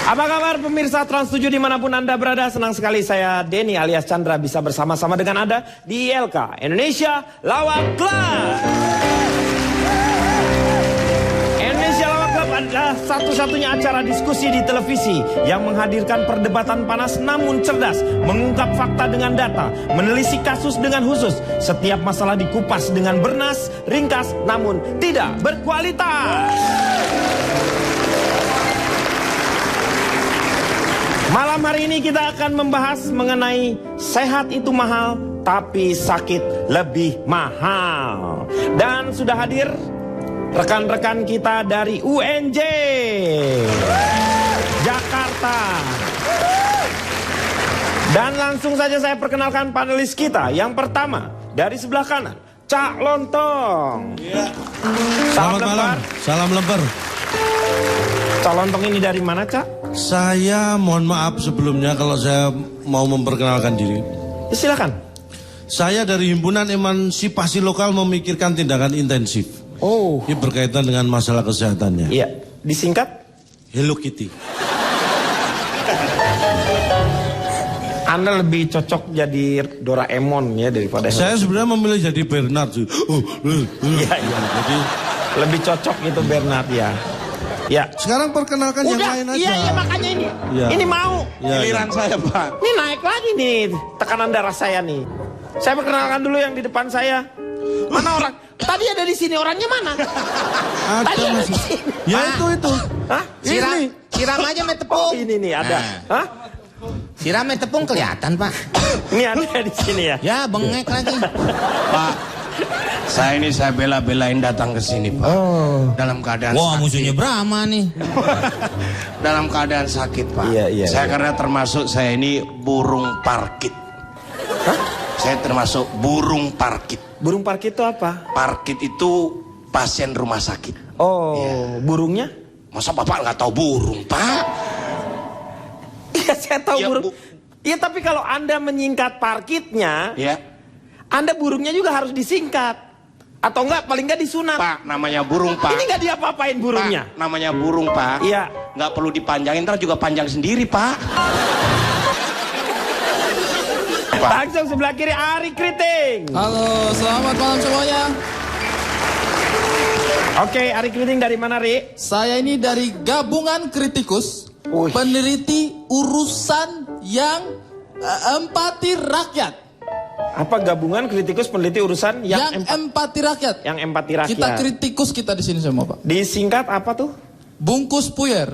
Apa kabar pemirsa Trans 7 dimanapun Anda berada? Senang sekali saya Denny alias Chandra bisa bersama-sama dengan Anda di ILK Indonesia Lawak Club. Indonesia Lawak Club adalah satu-satunya acara diskusi di televisi yang menghadirkan perdebatan panas namun cerdas, mengungkap fakta dengan data, menelisik kasus dengan khusus. Setiap masalah dikupas dengan bernas, ringkas namun tidak berkualitas. Malam hari ini kita akan membahas mengenai sehat itu mahal, tapi sakit lebih mahal. Dan sudah hadir rekan-rekan kita dari UNJ Jakarta. Dan langsung saja saya perkenalkan panelis kita. Yang pertama, dari sebelah kanan, Cak Lontong. Ya. Salam Selamat malam, salam lemper. Cak Lontong ini dari mana, Cak? Saya mohon maaf sebelumnya kalau saya mau memperkenalkan diri. Ya, silakan. Saya dari Himpunan Emansipasi Lokal memikirkan tindakan intensif. Oh. Ini berkaitan dengan masalah kesehatannya. Iya, disingkat Hello Kitty. Anda lebih cocok jadi Doraemon ya daripada Saya sebenarnya memilih jadi Bernard. Iya, iya. Jadi lebih cocok itu Bernard ya. Ya. sekarang perkenalkan yang lain aja. Iya, makanya ini. Ya. Ini mau. Ya, Giliran saya, Pak. Ini naik lagi nih tekanan darah saya nih. Saya perkenalkan dulu yang di depan saya. Mana orang? Tadi ada di sini, orangnya mana? Ada Tadi ada masih. di sini. Ya itu. Hah? Siram aja met Oh, tepung. ini nih ada. Nah. Hah? Siram met tepung kelihatan, Pak. Ini ada di sini ya. Ya, bengek lagi. Pak, saya bela-belain datang ke sini, Pak. Oh. Dalam keadaan Wah, sakit. musuhnya Brahma nih. Dalam keadaan sakit, Pak. Iya. Saya karena termasuk saya ini burung parkit. Hah? Saya termasuk burung parkit. Burung parkit itu apa? Parkit itu pasien rumah sakit. Oh, Iya. burungnya? Masa Bapak nggak tahu burung, Pak? Iya, saya tahu Ya, burung. Bu. Iya, tapi kalau Anda menyingkat parkitnya, Ya, Anda burungnya juga harus disingkat. Atau enggak, paling enggak disunat. Pak, namanya burung, Pak. Ini enggak diapa-apain burungnya. Pak, namanya burung, Pak. Iya. Nggak perlu dipanjangin, ntar juga panjang sendiri, Pak. Pak. Langsung sebelah kiri Ari Kriting. Halo, selamat malam semuanya. Oke, Ari Kriting dari mana, Ri? Saya ini dari Gabungan Kritikus, Wih. peneliti urusan yang empati rakyat. Apa gabungan kritikus peneliti urusan yang Empati rakyat. yang empati rakyat? Kita kritikus kita di sini semua, Pak. Disingkat apa tuh? Bungkus puyer.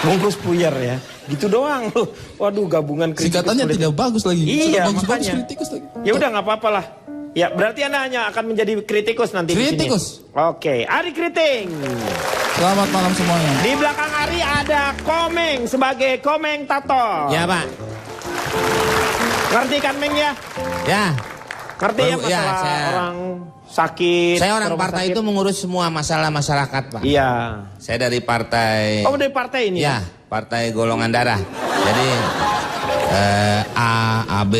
Bungkus puyer ya. Gitu doang loh. Waduh, gabungan kritikus. Singkatannya peneliti. tidak bagus lagi. Iya, Sudah bagus-bagus makanya. kritikus lagi. Ya udah nggak apa-apa lah. Ya, berarti Anda hanya akan menjadi kritikus nanti Kritikus. di sini. Oke, Ari Kriting. Selamat malam semuanya. Di belakang Ari ada Komeng sebagai komentator. Ya, Pak. Ngerti kan, Meng ya? Ya. Ngerti ya Baru- ya, masalah saya- orang sakit. Saya orang rumah partai sakit? itu mengurus semua masalah masyarakat, Pak. Iya. Saya dari partai. Oh, dari partai ini? Ya, partai golongan darah. Jadi A, AB,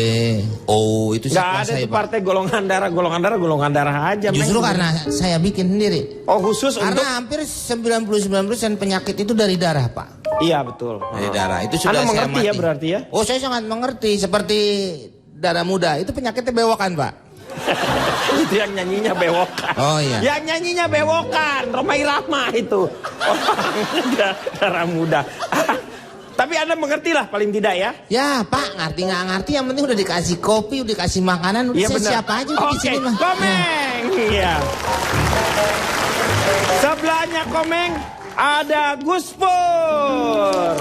O itu Nggak saya ada kuasai, tuh Pak. partai golongan darah aja. Justru Meng. karena saya bikin sendiri. Oh, khusus Karena untuk. hampir 99% penyakit itu dari darah, Pak. Iya, betul. Dari darah. Itu Anda sudah saya mengerti mati. ya berarti ya? Oh, saya sangat mengerti. Seperti darah muda. Itu penyakitnya bewokan, Pak. Itu yang nyanyinya bewokan. Oh, iya. Yang nyanyinya bewokan, Rhoma Irama itu. Orang darah muda. Tapi Anda mengerti lah paling tidak ya? Ya, Pak, ngerti nggak ngerti. Yang penting udah dikasih kopi, udah dikasih makanan. Udah Iya saya benar. siapa aja udah di Oke, sini mah. Komeng. Iya. Sebelahnya Komeng ada Gus Pur.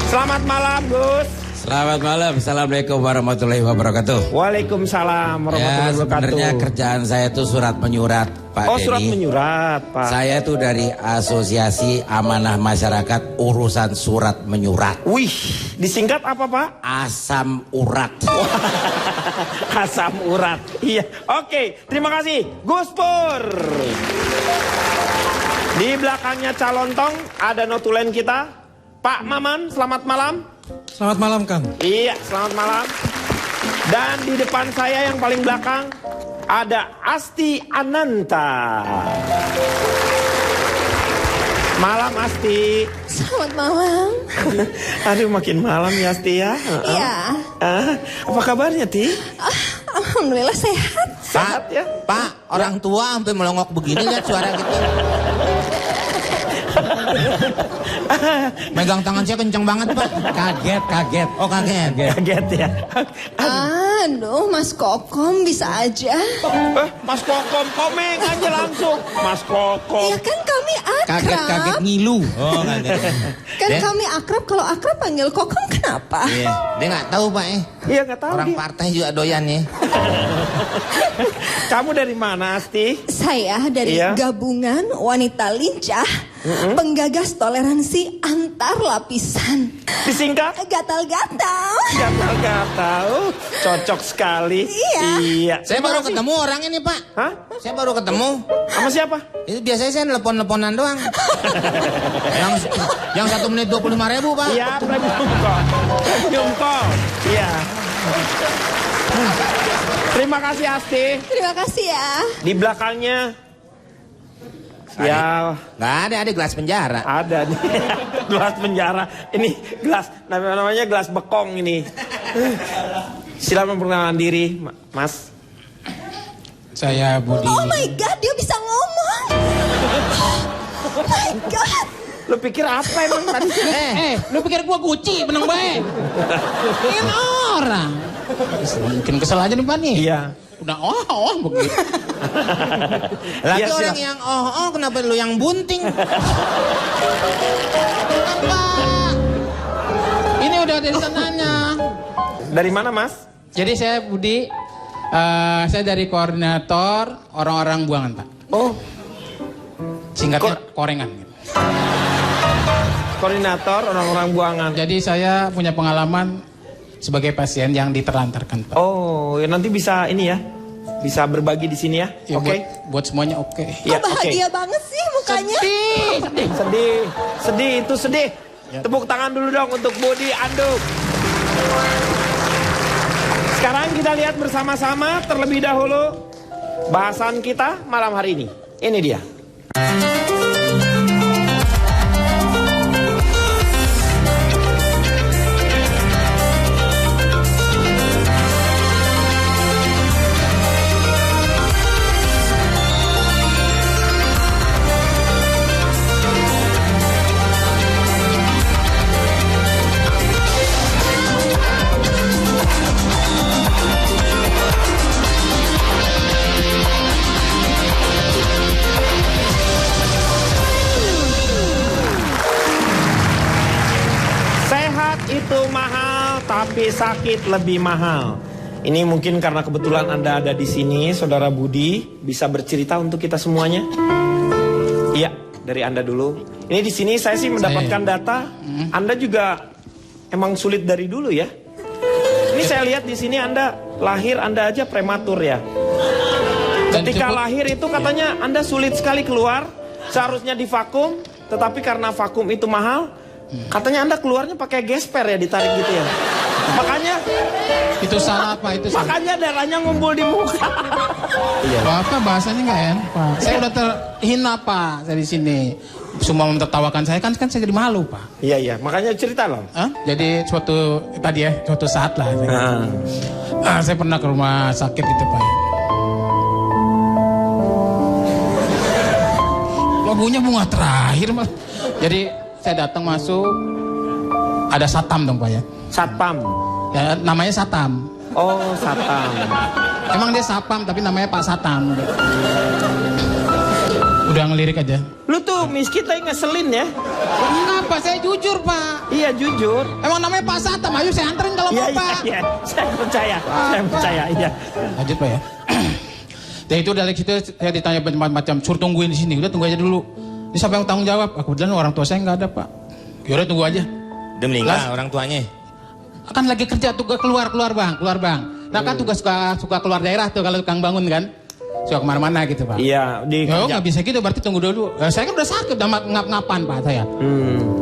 Selamat malam, Gus. Selamat malam, Assalamualaikum warahmatullahi wabarakatuh. Waalaikumsalam Ya, warahmatullahi wabarakatuh. sebenarnya kerjaan saya itu surat menyurat, Pak Oh, Denny. surat menyurat, Pak. Saya itu dari Asosiasi Amanah Masyarakat Urusan Surat Menyurat. Wih, disingkat apa, Pak? Asam urat. Asam urat. Iya. Oke, terima kasih. Gus Pur. Di belakangnya Calontong ada notulen kita. Pak Maman, selamat malam. Selamat malam, Kang. Iya, selamat malam. Dan di depan saya yang paling belakang ada Asti Ananta. Malam Asti. Selamat malam. Aduh makin malam ya Asti ya. Iya. Apa kabarnya Ti? Alhamdulillah sehat. Sehat ya? Pak, orang tua sampai melongok begini lihat suara gitu. Megang tangan saya kencang banget, Pak. Kaget. Oh, kaget. Kaget ya. Aduh, Mas Kokom bisa aja. Mas Kokom, komeng aja langsung. Mas Kokom. Ya kan kami akrab. Kaget ngilu. Oh, kaget. Kan Dia- kami akrab, kalau akrab panggil Kokom kenapa? Iya, dia nggak tahu, Pak. Iya nggak tahu Orang dia. partai juga doyan ya. Kamu dari mana Asti? Saya dari Iya. gabungan wanita lincah, penggagas toleransi antar lapisan. Disingkat? Gatal-gatal. Gatal-gatal. Cocok sekali. Iya. Saya Terima baru kasih. ketemu orang ini, Pak. Hah? Saya baru ketemu. Sama siapa? Itu biasanya saya telepon-teleponan doang. yang 1 menit 25.000, Pak. Iya, premium call. Premium call. Iya. Terima kasih Asti. Terima kasih ya. Di belakangnya ya Nggak ada gelas penjara. ada nih gelas penjara. Ini gelas namanya gelas bekong ini. Silakan memperkenalkan diri, Mas. Saya Budi. Oh my God, dia bisa ngomong. Oh my God. Lu pikir apa emang tadi? Lu pikir gua Gucci menang baik? Ini orang. Mungkin kesel aja nih Pak nih. Iya. Udah begitu. Lagi Iya, orang siap. yang kenapa lu yang bunting? Kenapa? Ini udah dari sananya. Dari mana, Mas? Jadi saya Budi, saya dari koordinator orang-orang buangan Pak. Oh, Singkatnya korengan. koordinator orang-orang buangan. Jadi saya punya pengalaman sebagai pasien yang diterlantarkan Pak. Oh, ya nanti bisa ini ya. Bisa berbagi di sini ya. Ya, Oke. buat semuanya oke. Ya, Kok bahagia banget sih mukanya. Sedih itu sedih. Tepuk tangan dulu dong untuk Budi Anduk. Sekarang kita lihat bersama-sama terlebih dahulu bahasan kita malam hari ini. Ini dia. Sehat itu mahal, tapi sakit lebih mahal. Ini mungkin karena kebetulan Anda ada di sini, Saudara Budi, bisa bercerita untuk kita semuanya. Iya, dari Anda dulu. Ini di sini saya sih mendapatkan data, Anda juga emang sulit dari dulu ya. Ini saya lihat di sini Anda lahir Anda aja prematur ya. Dan Ketika cukup- lahir itu katanya Anda sulit sekali keluar, seharusnya divakum, tetapi karena vakum itu mahal, katanya Anda keluarnya pakai gesper ya, ditarik gitu ya. Itu salah Pak, itu salah. Makanya darahnya ngumpul di muka. Apa bahasanya nggak enak Pak? Saya udah terhina Pak dari sini. Semua mentertawakan saya kan saya jadi malu Pak. Iya, makanya cerita loh. Hah? Jadi suatu saat lah. Saya pernah ke rumah sakit gitu Pak. Lagunya bunga terakhir Mas. Jadi saya datang masuk, ada satam dong Pak ya. Satpam. Ya, namanya Satam. Oh, Satam. Emang dia Sapam tapi namanya Pak Satam. Udah ngelirik aja. Lu tuh miskin tapi ngeselin ya. Enggak Pak, saya jujur Pak. Iya, jujur. Emang namanya Pak Satam, ayo saya anterin kalau Iya, mau Pak. iya. Saya percaya, iya. Lanjut Pak ya. Dan itu dari situ saya ditanya macam-macam, suruh tungguin di sini. Udah tunggu aja dulu. Ini siapa yang tanggung jawab? Kebetulan orang tua saya nggak ada Pak. Yaudah tunggu aja. Udah meninggal orang tuanya. Kan lagi kerja tugas keluar bang. Nah kan tugas suka keluar daerah tuh kalau tukang bangun kan. Suka kemana-mana gitu Pak. Iya, di Ya nggak bisa gitu, berarti tunggu dulu. Saya kan udah sakit, udah ngap-ngapan Pak saya.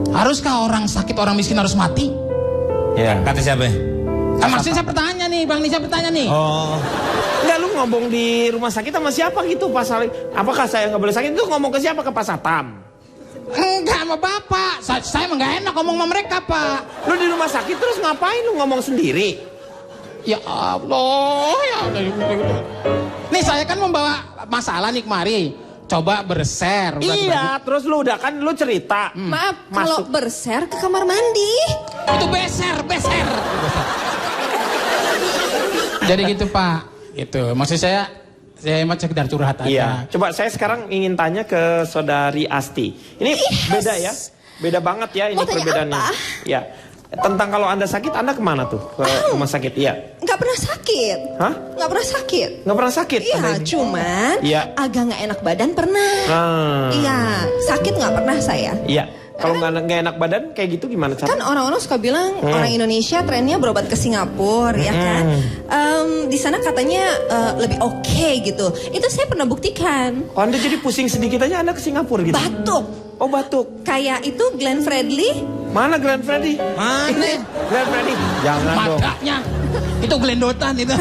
Haruskah orang sakit, orang miskin harus mati? Iya. Kata siapa? Maksudnya saya bertanya nih, Bang Nisa bertanya nih. Oh. Enggak, lu ngomong di rumah sakit sama siapa gitu Pak Salim? Apakah saya nggak boleh sakit? Itu ngomong ke siapa? Ke Pak Satam? Enggak sama Bapak. Saya emang nggak enak ngomong sama mereka, Pak. Lu di rumah sakit terus ngapain lu ngomong sendiri? Ya Allah, ya Allah. Nih saya kan membawa masalah nih kemari. Coba berser. Iya, terus lu udah kan lu cerita. Maaf, kalau berser ke kamar mandi. Itu beser. Jadi gitu Pak. Gitu. Maksud saya emang sekedar curhat aja. Iya. Coba saya sekarang ingin tanya ke saudari Asti. Ini beda ya? Beda banget ya ini Mau tanya perbedaannya. apa? Ya. Tentang kalau Anda sakit, Anda kemana tuh? Ke rumah sakit, iya. Nggak pernah sakit. Hah? Nggak pernah sakit. Nggak pernah sakit? Iya, Anda ini? cuman Iya. agak nggak enak badan pernah. Iya, sakit nggak pernah saya. Iya. Kalau nggak enak badan kayak gitu gimana cara? Kan orang-orang suka bilang orang Indonesia trennya berobat ke Singapura, ya kan? Di sana katanya lebih oke gitu. Itu saya pernah buktikan. Oh, Anda jadi pusing sedikit aja Anda ke Singapura gitu? Batuk. Oh, batuk. Kayak itu Glenn Fredly. Mana Glenn Fredly? Mana? Glenn Fredly. Jangan dong. Matanya. Itu Glendotan itu.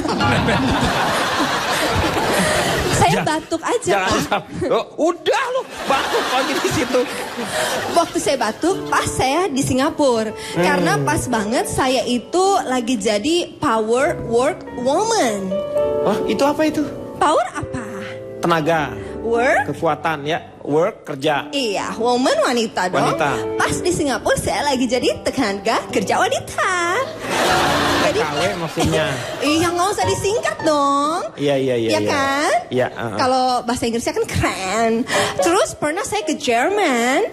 Saya batuk aja, Jangan. Pak. Oh, udah lu batuk lagi di situ. Waktu saya batuk pas saya di Singapura. Karena pas banget saya itu lagi jadi power work woman. Wah, itu apa itu? Power apa? Tenaga, Work? kekuatan ya, work kerja. Iya, woman wanita dong. Wanita. Pas di Singapura saya lagi jadi tenaga kerja wanita. Jadi TKW maksudnya. iya nggak usah disingkat dong. Iya. Iya kan? Iya. Kalau bahasa Inggrisnya kan keren. Terus pernah saya ke Jerman.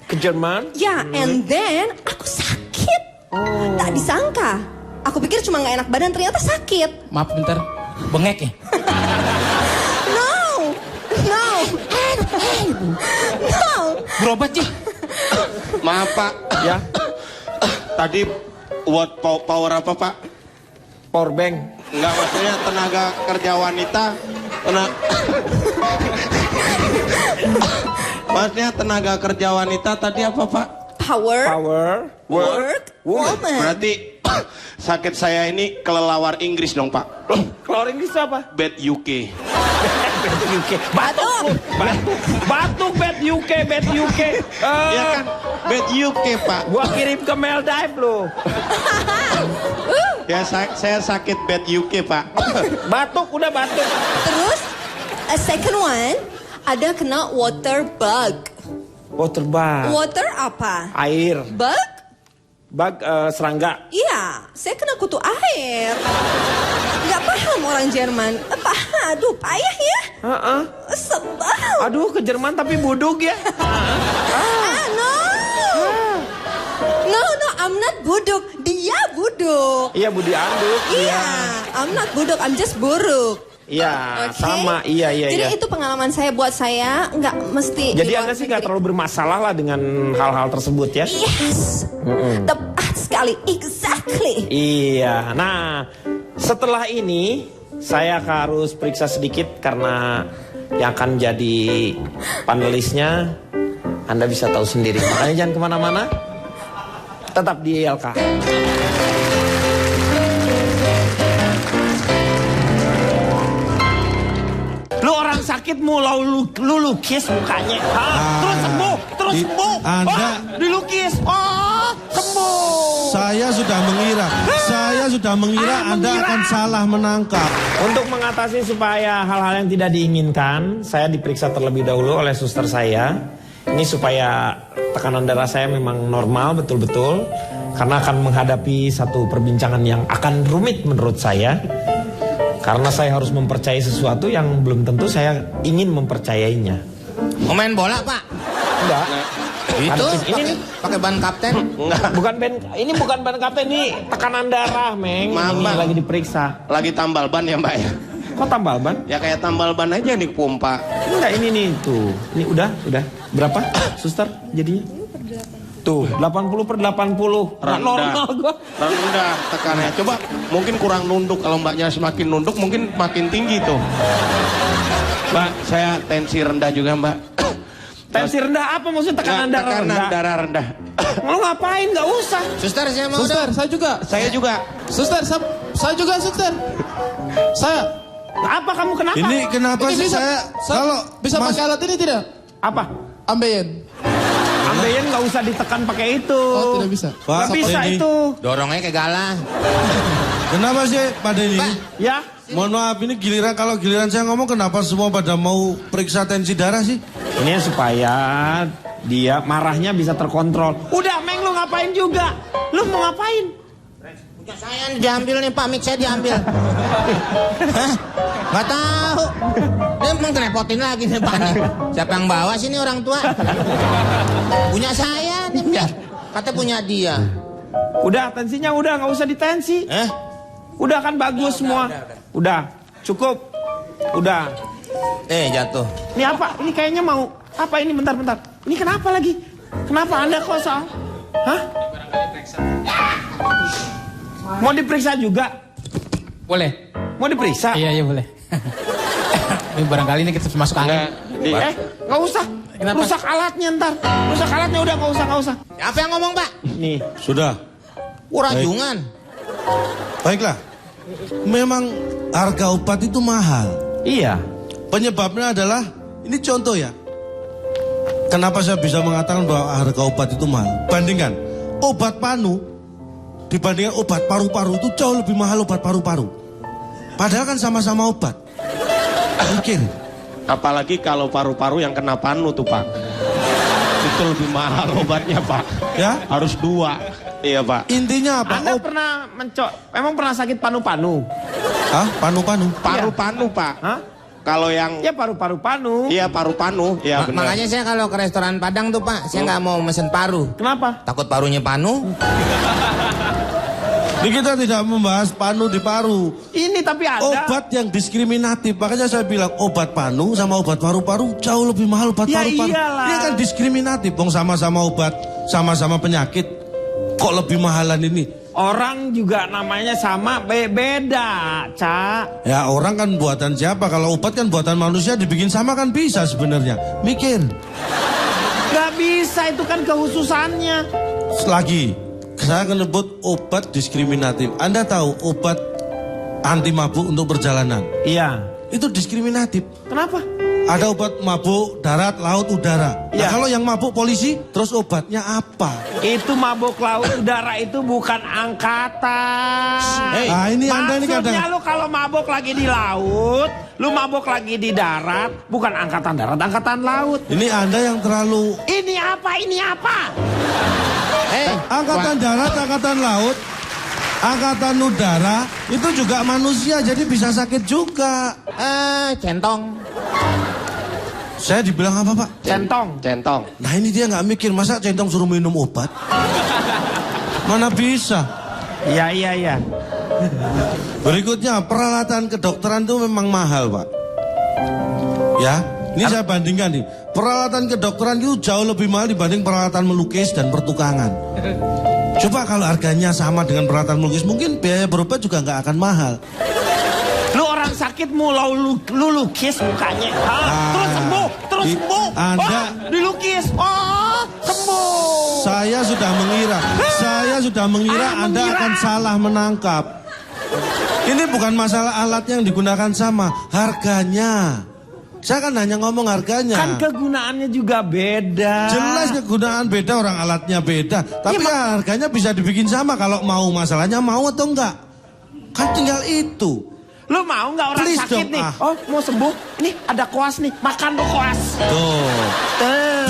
Ke Jerman? Ya, and then aku sakit. Tak disangka. Aku pikir cuma nggak enak badan, ternyata sakit. Maaf bentar. Bengek ya? No. Berobat sih. Maaf Pak. Ya. Tadi buat power apa Pak? Power bank. Enggak, maksudnya tenaga kerja wanita. Maksudnya tenaga kerja wanita tadi apa Pak? Power Work. woman. Berarti sakit saya ini kelelawar Inggris dong Pak. Keluar Inggris apa? Bad UK. Bad UK. Batuk. Batuk bad UK. Iya kan? Bad UK Pak. Gua kirim ke Maldives lo. Ya saya sakit bad UK Pak. Batuk, udah batuk. Terus second one ada kena water bug. Water bug. Water apa? Air. Bug? Bug serangga. Iya, saya kena kutu air. Nggak paham orang Jerman. Aduh, payah ya. Heeh. Sebel. Aduh, ke Jerman tapi buduk ya. No. No, I'm not buduk. Dia buduk. Iya, Budi Anduk. Iya, I'm not buduk, I'm just buruk. Iya, Oke? sama. Iya. Jadi itu pengalaman saya buat saya nggak mesti. Jadi di luar Anda sih nggak negeri. terlalu bermasalah lah dengan hal-hal tersebut ya? Yes, tepat sekali, exactly. Iya. Nah, setelah ini saya harus periksa sedikit karena yang akan jadi panelisnya Anda bisa tahu sendiri. Makanya jangan kemana-mana. Tetap di ILK. Lu orang sakit mulu lu lukis mukanya. Terus sembuh. Anda- Wah, dilukis. Oh, sembuh. Saya sudah mengira Anda mengira. akan salah menangkap. Untuk mengatasi supaya hal-hal yang tidak diinginkan, saya diperiksa terlebih dahulu oleh suster saya. Ini supaya tekanan darah saya memang normal betul-betul. Karena akan menghadapi satu perbincangan yang akan rumit menurut saya. Karena saya harus mempercayai sesuatu yang belum tentu saya ingin mempercayainya. Mau main bola Pak? Enggak. Itu Ini nih. pakai ban kapten? Bukan ini bukan ban kapten, ini tekanan darah, Meng. Maaf, Ini Bang. lagi diperiksa. Lagi tambal ban ya Mbak ya? Kok tambal ban? Ya kayak tambal ban aja nih pompa. Enggak, ini nih tuh. Ini udah. Berapa, suster jadinya? Tuh, 80/80. Nggak normal gua. Rendah tekanannya. Coba mungkin kurang nunduk. Kalau mbaknya semakin nunduk mungkin makin tinggi tuh. Mbak, saya tensi rendah juga Mbak. Tensi rendah apa maksudnya tekanan darah rendah? darah rendah. Lo ngapain? Gak usah. Suster, saya mau Suster, dong. saya juga. Saya juga. Suster, saya juga suster. Saya. Apa kamu kenapa? Ini kenapa Ini sih saya kalau bisa Mas- pakai alat ini tidak? Apa? Ambeien. Ambeien nggak usah ditekan pakai itu. Oh, tidak bisa. Nggak Pak, bisa Denny. itu. Dorongnya ke galah. Kenapa sih Pak Denny? Pak. Ya. Mohon maaf ini kalau giliran saya ngomong kenapa semua pada mau periksa tensi darah sih? Ini supaya dia marahnya bisa terkontrol. Udah, Meng, lu ngapain juga? Lu mau ngapain? Punya saya diambil nih Pak, mic saya diambil. Hah? Gak tahu. Dia emang ngerepotin lagi nih Pak. Siapa yang bawa sini orang tua? Punya saya nih mic. Katanya punya dia. Udah, tensinya udah, nggak usah ditensi. Udah kan bagus semua. Udah, cukup. Udah. Jatuh. Ini apa? Ini kayaknya mau apa ini? Bentar. Ini kenapa lagi? Kenapa Anda kosong? Hah? Mau diperiksa juga? Boleh. Mau diperiksa? Iya boleh. Ini barangkali ini kita masuk angin. Nggak usah. Kenapa? Rusak alatnya ntar. Rusak alatnya udah nggak usah. Apa yang ngomong Pak? Nih. Sudah. Rajungan. Baiklah. Memang harga obat itu mahal. Iya. Penyebabnya adalah ini contoh ya. Kenapa saya bisa mengatakan bahwa harga obat itu mahal? Bandingkan obat panu dibandingkan obat paru-paru itu jauh lebih mahal obat paru-paru. Padahal kan sama-sama obat. Mikir. Apalagi kalau paru-paru yang kena panu tuh Pak. Itu lebih mahal obatnya Pak. Ya? Harus 2. Iya Pak. Intinya apa? Anda pernah emang pernah sakit panu-panu? Hah? Panu-panu? Paru-panu Pak. Hah? Kalau yang Ya paru-paru panu. iya paru-panu, iya benar. Makanya saya kalau ke restoran Padang tuh Pak, saya nggak mau mesen paru. Kenapa? Takut parunya panu. Ini kita tidak membahas panu di paru. Ini tapi ada. Obat yang diskriminatif. Makanya saya bilang obat panu sama obat paru-paru jauh lebih mahal obat Ya paru-paru. iyalah. Ini kan diskriminatif. Bong sama-sama obat, sama-sama penyakit. Kok lebih mahalan ini? Orang juga namanya sama beda, Cak. Ya orang kan buatan siapa? Kalau obat kan buatan manusia dibikin sama kan bisa sebenarnya. Mikir. Gak bisa, itu kan kehususannya. Lagi, saya akan sebut obat diskriminatif. Anda tahu obat anti mabuk untuk perjalanan? Iya. Itu diskriminatif. Kenapa? Ada obat mabuk darat, laut, udara. Nah, Iya. kalau yang mabuk polisi, terus obatnya apa? Itu mabuk laut udara itu bukan angkatan. Nah, ini Anda ini Maksudnya kadang lu kalau mabuk lagi di laut, lu mabuk lagi di darat, bukan angkatan darat, angkatan laut. ini Anda yang terlalu Ini apa? Ini apa? angkatan darat, angkatan laut, angkatan udara itu juga manusia jadi bisa sakit juga. Centong. Saya dibilang apa Pak? Centong. Centong. Nah ini dia nggak mikir masa centong suruh minum obat? Mana bisa? Iya. Berikutnya peralatan kedokteran itu memang mahal Pak. Ya, ini saya bandingkan nih. Peralatan kedokteran itu jauh lebih mahal dibanding peralatan melukis dan pertukangan. Coba kalau harganya sama dengan peralatan melukis, mungkin biaya berobat juga nggak akan mahal. Lu orang sakit lu lukis mukanya. Terus sembuh. Anda Dilukis. Oh, sembuh. Saya sudah mengira Anda akan salah menangkap. Ini bukan masalah alatnya yang digunakan sama, harganya. Saya kan hanya ngomong harganya. Kan kegunaannya juga beda. Jelas kegunaan beda, orang alatnya beda. Tapi ya, harganya bisa dibikin sama kalau mau, masalahnya mau atau enggak. Kan tinggal itu. Lu mau nggak orang Please sakit dong, nih? ah. Oh, mau sembuh? Ini ada koas nih, makan tuh koas. Tuh.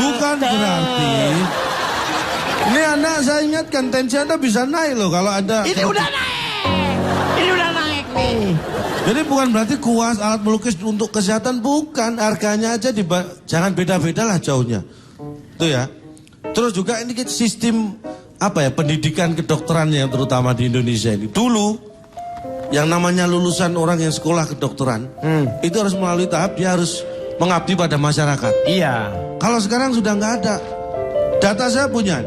Bukan berarti. Ini Anda, saya ingatkan tensi Anda bisa naik loh kalau Anda. Ini udah naik nih. Jadi bukan berarti kuas alat melukis untuk kesehatan, bukan. Harganya aja jangan beda-beda lah jauhnya. Tuh ya. Terus juga ini sistem pendidikan kedokteran yang terutama di Indonesia ini. Dulu yang namanya lulusan orang yang sekolah kedokteran itu harus melalui tahap dia harus mengabdi pada masyarakat. Iya. Kalau sekarang sudah nggak ada. Data saya punya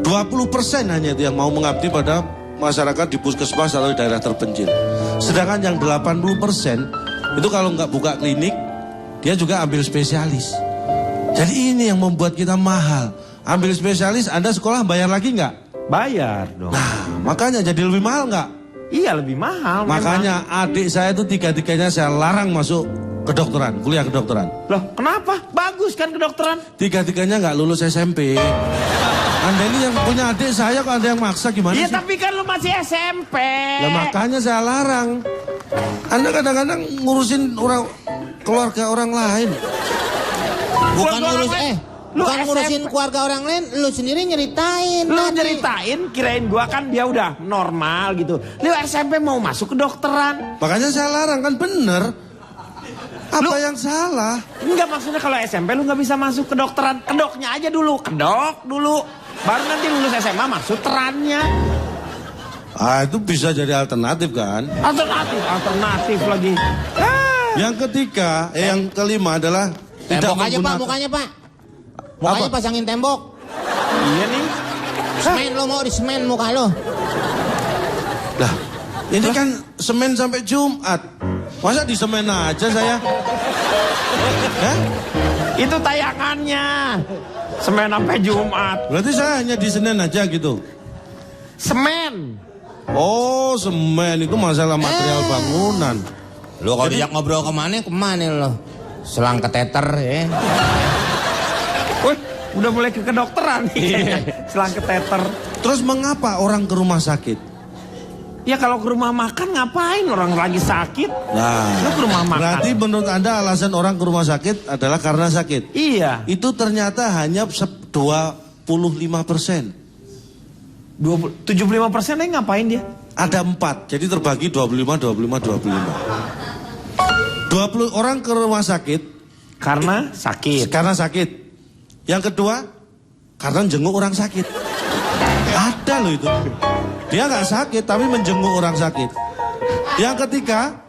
20% hanya itu yang mau mengabdi pada masyarakat di puskesmas atau di daerah terpencil. Sedangkan yang 80% itu kalau nggak buka klinik dia juga ambil spesialis. Jadi ini yang membuat kita mahal. Ambil spesialis, Anda sekolah bayar lagi nggak? Bayar dong. Nah, makanya jadi lebih mahal nggak? Iya lebih mahal. Makanya adik saya itu tiga-tiganya saya larang masuk kedokteran, kuliah kedokteran. Loh kenapa? Bagus kan kedokteran? Tiga-tiganya nggak lulus SMP. Anda ini yang punya adik saya kok ada yang maksa gimana Iya sih? tapi kan lu masih SMP. Nah, makanya saya larang. Anda kadang-kadang ngurusin orang keluarga orang lain. Bukan Keluarga ngurus orang lain. Lu bukan SMP. ngurusin keluarga orang lain, lu sendiri nyeritain. Lu tadi. nyeritain kirain gua kan dia udah normal gitu. Lu SMP mau masuk kedokteran. Makanya saya larang, kan bener. Apa Lu- yang salah? Enggak maksudnya kalau SMP lu nggak bisa masuk kedokteran. Kedoknya aja dulu, kedok dulu. Baru nanti lulus SMA masuk terannya. Ah, itu bisa jadi alternatif kan? Alternatif lagi. Ah. Yang ketiga, yang kelima adalah Tembok aja Pak, mukanya Pak. Mukanya Apa? pasangin tembok. Iya nih. Semen lo mau di semen muka lo. Lah, ini kan Senin sampai Jumat. Masa di semen aja saya? Hah? Itu tayangannya. Semen sampai Jumat. Berarti saya hanya di Senin aja gitu. Semen. Oh, semen itu masalah material bangunan. Lo kalau diajak ngobrol kemana lo? Selang keteter ya. Wih, udah mulai ke kedokteran nih. Selang keteter. Terus mengapa orang ke rumah sakit? Ya kalau ke rumah makan ngapain orang lagi sakit? Nah, Lu ke rumah makan. berarti menurut Anda alasan orang ke rumah sakit adalah karena sakit? Iya. Itu ternyata hanya 25%. 75% ngapain dia? Ada 4, jadi terbagi 25. 20 orang ke rumah sakit Karena sakit. karena sakit. Yang kedua, karena jenguk orang sakit. Ada loh itu. Dia nggak sakit tapi menjenguk orang sakit. Yang ketiga,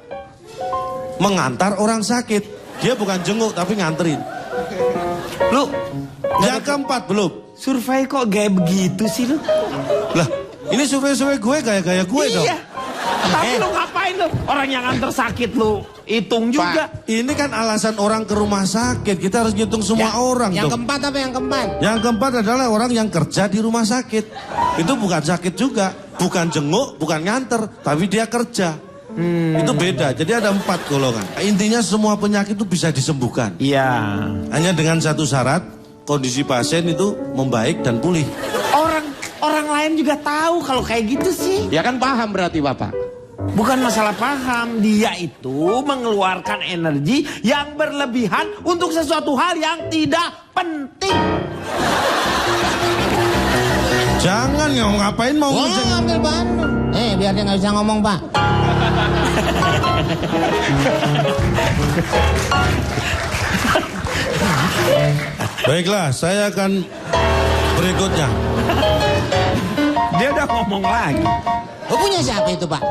mengantar orang sakit. Dia bukan jenguk tapi nganterin. Lu Yang keempat belum. survei kok gaya begitu sih lu? Lah, ini survei-survei gue gaya-gaya gue dong. Iya. Tapi lu ngapain lu? Orang yang antar sakit lu hitung juga. Ini kan alasan orang ke rumah sakit. Kita harus ngitung semua orang Yang dong. keempat apa yang keempat? Yang keempat adalah orang yang kerja di rumah sakit. Itu bukan sakit juga. Bukan jenguk, bukan nganter. Tapi dia kerja. Itu beda. Jadi ada 4 golongan. Intinya semua penyakit itu bisa disembuhkan. Iya. Hanya dengan satu syarat. Kondisi pasien itu membaik dan pulih. Orang lain juga tahu kalau kayak gitu sih. Ya kan paham berarti Bapak. Bukan masalah paham, dia itu mengeluarkan energi yang berlebihan untuk sesuatu hal yang tidak penting. Jangan ngapain mau Oh, ngecek. ngambil bahan. Biar dia nggak bisa ngomong Pak. Baiklah, saya akan berikutnya. Dia udah ngomong lagi. Lo punya siapa itu Pak?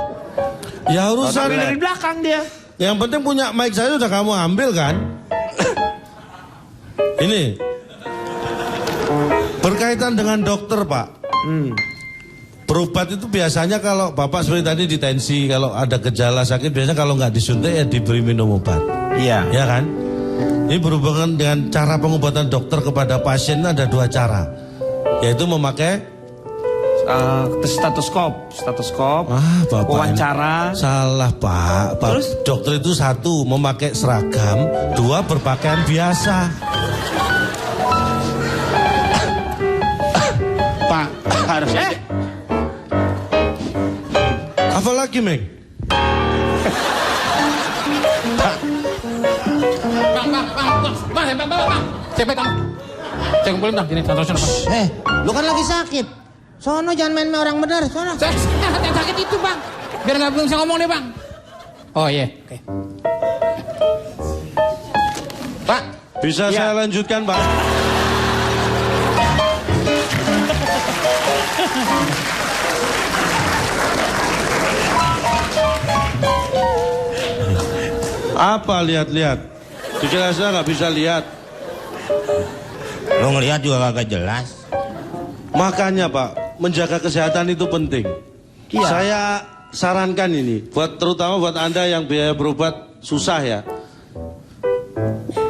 Ya urusan. Tapi dari belakang dia. Yang penting punya mic saya udah kamu ambil kan? Ini berkaitan dengan dokter Pak. Berobat itu biasanya kalau Bapak seperti tadi di tensi, kalau ada gejala sakit biasanya kalau nggak disuntik ya diberi minum obat. Iya. Ya kan? Ini berhubungan dengan cara pengobatan dokter kepada pasien ada 2 cara. Yaitu memakai Stetoskop. Bapak Wawancara. ini salah Pak. Terus? Dokter itu 1 memakai seragam, 2 berpakaian biasa. Pak, harusnya Apalagi Meng? Bang. Cepet kamu. Cek kumpulin bang, gini, santosin bang. Lu kan lagi sakit. Sono jangan main-main orang benar, sono. Yang sakit itu bang. Biar nggak bisa ngomong deh bang. Oh iya, oke. Pak, Bisa saya lanjutkan Pak? Apa lihat-lihat? Dikira saya nggak bisa lihat. lo ngelihat juga kagak jelas. Makanya Pak, menjaga kesehatan itu penting. Iya. Saya sarankan ini, terutama buat Anda yang biaya berobat susah ya.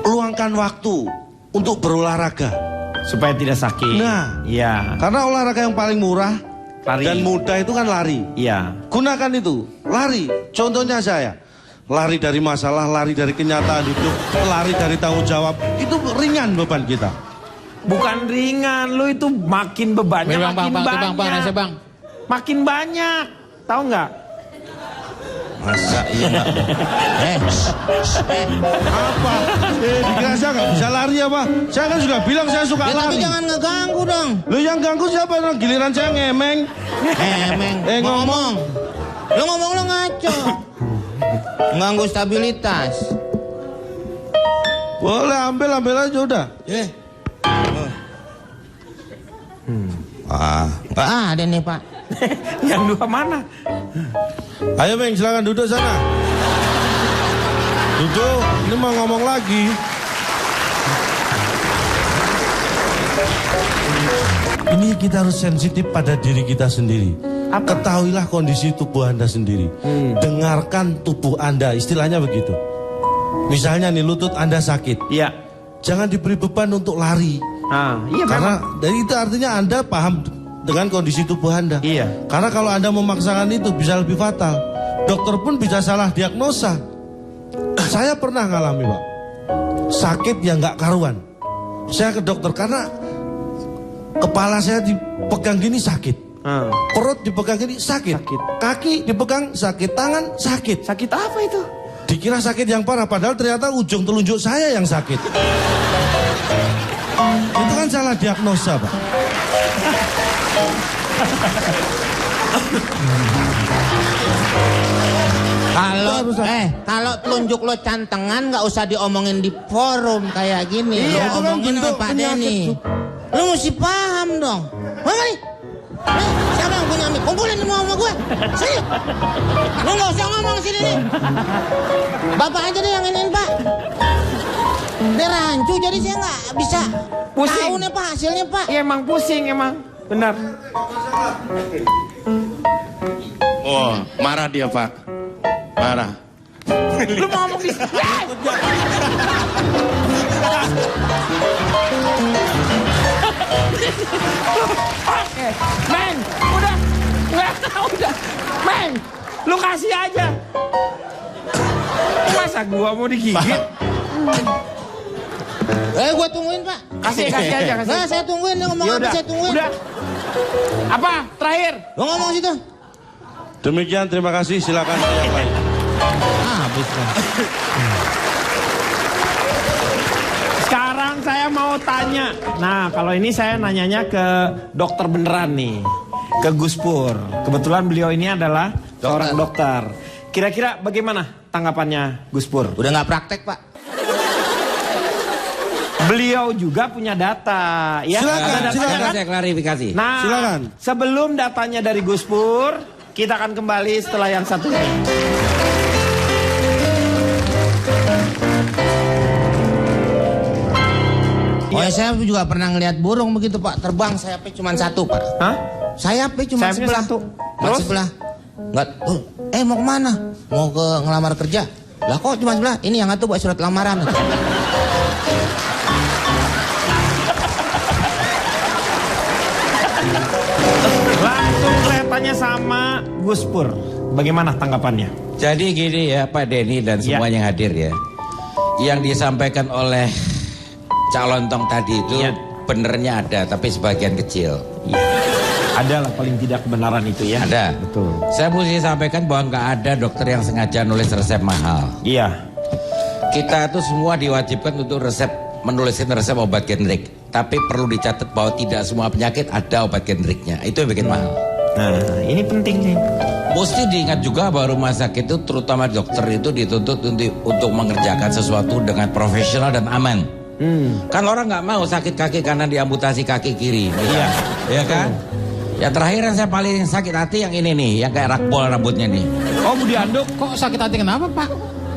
Luangkan waktu untuk berolahraga. Supaya tidak sakit. Nah. Iya. Karena olahraga yang paling murah Lari. dan mudah itu kan lari. Iya. Gunakan itu, lari. Contohnya saya, lari dari masalah, lari dari kenyataan hidup, lari dari tanggung jawab. Itu ringan beban kita. Bukan ringan, lu itu makin bebannya Bang, makin bang, banyak. bang, nasi, bang. Makin banyak, tahu nggak? Masa iya nggak? Apa? Dikira saya nggak bisa lari apa? Saya kan sudah bilang saya suka Ya, tapi lari. jangan ngeganggu dong. Lu yang ganggu siapa? Giliran saya ngemeng. Emeng, ngomong. Lu ngomong lu ngaco. Mengganggu stabilitas. Boleh ambil aja udah. Nggak ada nih Pak. Yang dua mana? Ayo Meng, silakan duduk sana. Duduk, ini mau ngomong lagi. Ini kita harus sensitif pada diri kita sendiri. Ketahuilah kondisi tubuh Anda sendiri. Dengarkan tubuh Anda, istilahnya begitu. Misalnya nih lutut Anda sakit. Iya. Jangan diberi beban untuk lari. Ah, iya Karena memang. dari itu artinya Anda paham dengan kondisi tubuh Anda. Iya. Karena kalau Anda memaksakan itu bisa lebih fatal. Dokter pun bisa salah diagnosa. Saya pernah ngalami Pak, sakit yang nggak karuan. Saya ke dokter karena kepala saya dipegang gini sakit. Perut dipegang gini sakit. Kaki dipegang sakit. Tangan sakit. Sakit apa itu? Dikira sakit yang parah, padahal ternyata ujung telunjuk saya yang sakit. Itu kan salah diagnosa, Pak. Kalau telunjuk lo cantengan nggak usah diomongin di forum kayak gini. Iya, itu Lo kan omongin bentuk sama Pak penyakit. Denny. Lo mesti paham dong. Mana nih? Siapa yang punya mic? Kumpulin semua sama gue. Sini. Lo nggak usah ngomong sini nih. Bapak aja deh yang iniin Pak. Ini rancu jadi saya nggak bisa Pusing. tahu nih Pak hasilnya Pak. Iya emang pusing emang. Benar. Oh, marah dia Pak. Marah. Lu mau ngomong di Oke, Meng, udah. Udah. Meng, lu kasih aja. Masa gua mau digigit? Gue tungguin Pak. Kasih aja, kasih. Nah, saya tungguin dia ngomong apa Yaudah, saya tungguin. udah. Apa? Terakhir. Lo ngomong situ. Demikian, terima kasih. Silakan yang lain. Habis Pak. Sekarang saya mau tanya. Nah, kalau ini saya nanyanya ke dokter beneran nih. Ke Gus Pur. Kebetulan beliau ini adalah seorang dokter. Kira-kira bagaimana tanggapannya Gus Pur? Udah nggak praktek Pak. Beliau juga punya data. Ya, Silakan, ada datanya silakan. kan? Saya klarifikasi. Nah, Silakan. sebelum datanya dari Gus Pur, kita akan kembali setelah yang satu ini. Oh, saya juga pernah ngeliat burung begitu Pak, terbang sayapnya cuma satu Pak. Hah? Sayapnya cuma Sayapnya sebelah. satu. Cuma Terus? sebelah. Enggak. Mau kemana? Mau ke ngelamar kerja. Lah kok cuma sebelah? Ini yang satu buat surat lamaran. Langsung saya tanya sama Gus Pur. Bagaimana tanggapannya? Jadi gini ya Pak Denny dan Ya. semua yang hadir ya. Yang disampaikan oleh Cak Lontong tadi itu Ya. benernya ada tapi sebagian kecil. Iya. Ada lah paling tidak kebenaran itu ya. Ada. Betul. Saya mesti sampaikan bahwa nggak ada dokter yang sengaja nulis resep mahal. Iya. Kita itu semua diwajibkan untuk menuliskan resep obat generik. Tapi perlu dicatat bahwa tidak semua penyakit ada obat generiknya. Itu yang bikin mahal. Nah, ini penting nih. Mesti diingat juga bahwa rumah sakit itu terutama dokter itu dituntut untuk mengerjakan sesuatu dengan profesional dan aman. Kan orang nggak mau sakit kaki kanan diamputasi kaki kiri. Iya. Ya kan? Yang terakhir yang saya paling sakit hati yang ini nih, yang kayak rakpol rambutnya nih. Oh, Budi Anduk. Kok sakit hati kenapa Pak?